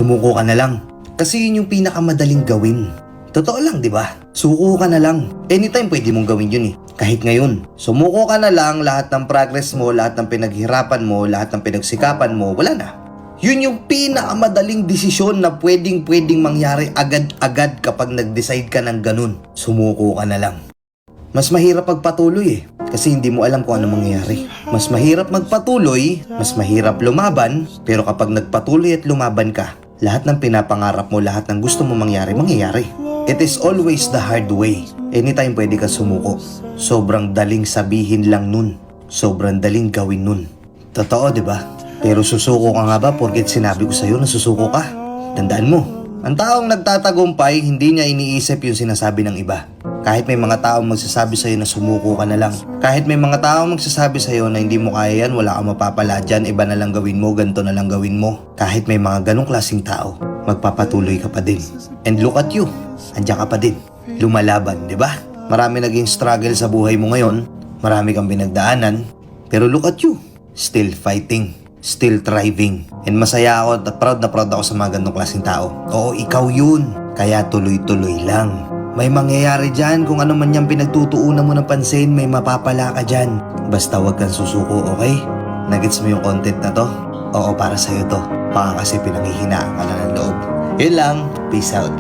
sumuko ka na lang. Kasi yun yung pinakamadaling gawin. Totoo lang, di ba? Suko ka na lang. Anytime pwede mong gawin yun eh. Kahit ngayon. Sumuko ka na lang, lahat ng progress mo, lahat ng pinaghirapan mo, lahat ng pinagsikapan mo, wala na. Yun yung pinakamadaling desisyon na pwedeng mangyari agad-agad kapag nag-decide ka ng ganun. Sumuko ka na lang. Mas mahirap pagpatuloy eh. Kasi hindi mo alam kung ano mangyayari. Mas mahirap magpatuloy, mas mahirap lumaban, pero kapag nagpatuloy at lumaban ka, lahat ng pinapangarap mo, lahat ng gusto mo mangyari, mangyayari. It is always the hard way. Anytime pwede ka sumuko. Sobrang daling sabihin lang nun. Sobrang daling gawin nun. Totoo, di ba? Pero susuko ka nga ba porket sinabi ko sa'yo na susuko ka? Tandaan mo, ang taong nagtatagumpay, hindi niya iniisip yung sinasabi ng iba. Kahit may mga taong magsasabi sa'yo na sumuko ka na lang. Kahit may mga taong magsasabi sa'yo na hindi mo kaya yan, wala kang mapapala dyan, iba na lang gawin mo, ganito na lang gawin mo. Kahit may mga ganong klaseng tao, magpapatuloy ka pa din. And look at you, andyan ka pa din. Lumalaban, di ba? Marami naging struggle sa buhay mo ngayon, marami kang pinagdaanan, pero look at you, still fighting, still thriving. And masaya ako at proud na proud ako sa mga ganong klaseng tao. Oo, ikaw yun, kaya tuloy-tuloy lang. May mangyayari dyan, kung ano man yung pinagtutuunan mo ng pansin, may mapapala ka dyan. Basta wag kang susuko, okay? Nagets mo yung content na to? Oo, para sa'yo to. Baka kasi pinanghihinaan ka na ng loob. Yun lang, peace out.